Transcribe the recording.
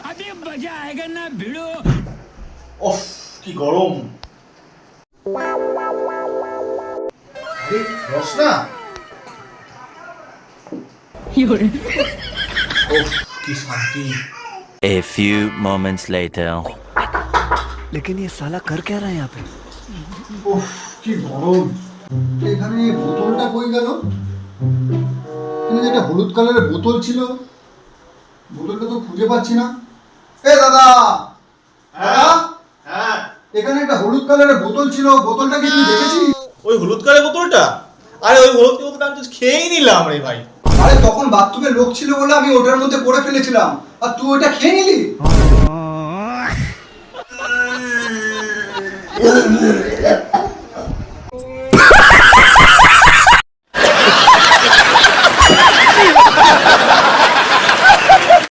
अभी मजा आएगा ना भिड़ो। ওফ কি গরম। আরে রসনা, ওফ কি শান্তি। A few moments later. लेकिन ये साला कर क्या रहा है यहाँ पे? ওফ কি গরম। এখানে এই বোতলটা কই গেল? এখানে একটা হলুদ কালারের বোতল ছিল, বোতলটা তো খুঁজে পাচ্ছি না। এ দাদা, হ্যাঁ হ্যাঁ, এখানে একটা হলুদ কালারের বোতল ছিল, বোতলটা কি তুই দেখেছিস? ওই হলুদ কালের বোতলটা? আরে ওই হলুদ কালের বোতলটা আমি তো খেয়েই নিলাম রে ভাই। আরে তখন বাথরুমে লোক ছিল বলে আমি ওটার মধ্যে পড়ে ফেলেছিলাম, আর তুই ওটা খেয়ে নিলি।